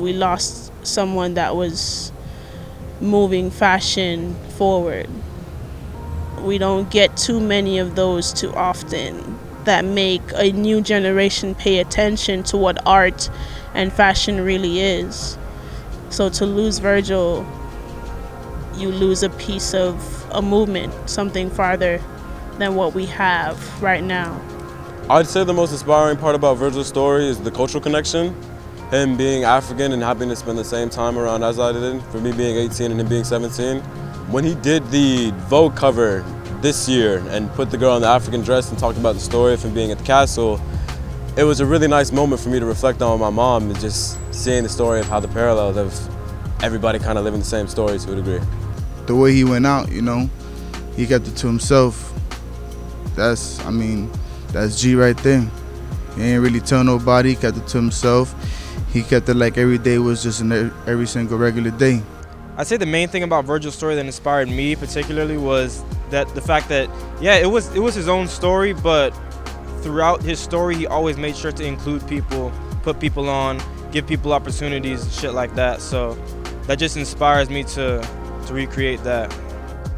we lost someone that was moving fashion forward. We don't get too many of those too often that make a new generation pay attention to what art and fashion really is. So to lose Virgil, you lose a piece of a movement, something farther than what we have right now. I'd say the most inspiring part about Virgil's story is the cultural connection. Him being African and having to spend the same time around as I did, for me being 18 and him being 17. When he did the Vogue cover this year and put the girl in the African dress and talked about the story of him being at the castle, it was a really nice moment for me to reflect on with my mom and just seeing the story of how the parallels of everybody kind of living the same story to a degree. The way he went out, he kept it to himself. That's G right there. He ain't really tell nobody, he kept it to himself. He kept it like every day was just every single regular day. I'd say the main thing about Virgil's story that inspired me particularly was that the fact that, it was his own story, but throughout his story, he always made sure to include people, put people on, give people opportunities, shit like that. So that just inspires me to recreate that.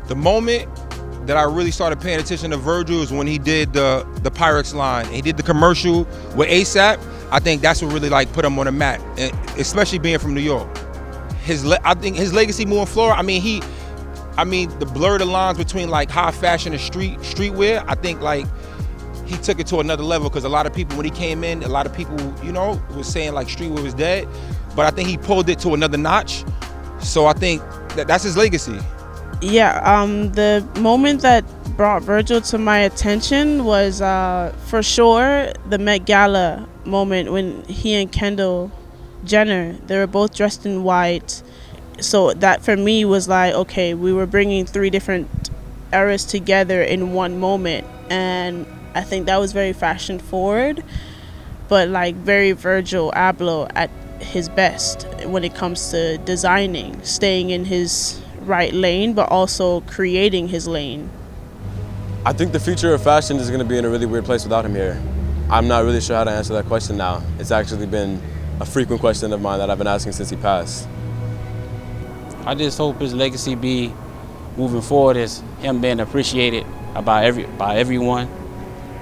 The moment that I really started paying attention to Virgil is when he did the Pyrex line. He did the commercial with ASAP. I think that's what really put him on the map, and especially being from New York. I think his legacy moving forward. The blur the lines between high fashion and streetwear. I think he took it to another level, because a lot of people, when he came in, a lot of people was saying streetwear was dead, but I think he pulled it to another notch. So I think that's his legacy. Yeah, the moment that brought Virgil to my attention was for sure the Met Gala moment when he and Kendall Jenner, they were both dressed in white. So that for me was okay, we were bringing three different eras together in one moment, and I think that was very fashion forward, but very Virgil Abloh at his best when it comes to designing, staying in his right lane, but also creating his lane. I think the future of fashion is going to be in a really weird place without him here. I'm not really sure how to answer that question now. It's actually been a frequent question of mine that I've been asking since he passed. I just hope his legacy be moving forward is him being appreciated by everyone,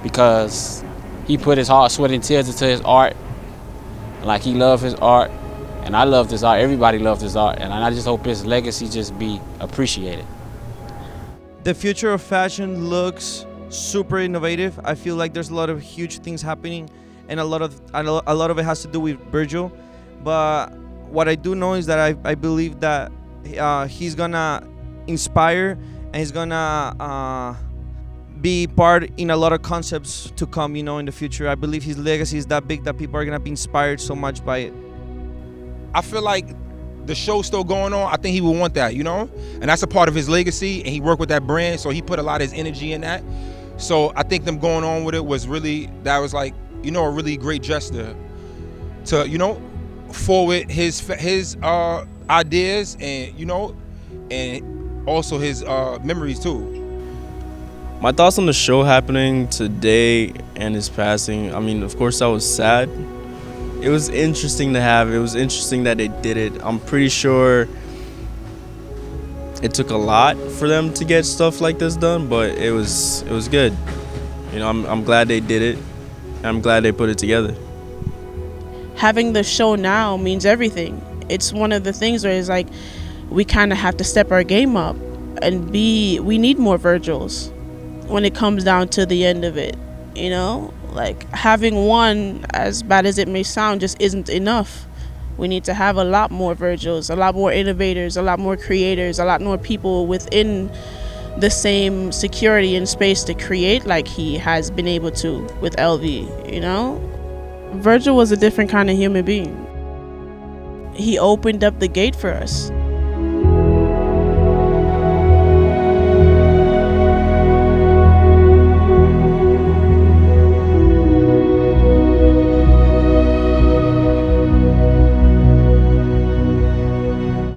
because he put his heart, sweat, and tears into his art. He loved his art, and I loved his art. Everybody loved his art, and I just hope his legacy just be appreciated. The future of fashion looks super innovative. I feel like there's a lot of huge things happening, and a lot of it has to do with Virgil. But what I do know is that I believe that he's gonna inspire, and he's gonna be part in a lot of concepts to come, in the future. I believe his legacy is that big that people are gonna be inspired so much by it. I feel like the show's still going on. I think he would want that, and that's a part of his legacy, and he worked with that brand, so he put a lot of his energy in that. So I think them going on with it was really, that was a really great gesture to, forward his ideas and, and also his memories too. My thoughts on the show happening today and his passing, of course I was sad. It was interesting to have. It was interesting that they did it. I'm pretty sure it took a lot for them to get stuff like this done, but it was good. I'm glad they did it. And I'm glad they put it together. Having the show now means everything. It's one of the things where it's we kind of have to step our game up and we need more Virgils when it comes down to the end of it, having one, as bad as it may sound, just isn't enough. We need to have a lot more Virgils, a lot more innovators, a lot more creators, a lot more people within the same security and space to create like he has been able to with LV, Virgil was a different kind of human being. He opened up the gate for us.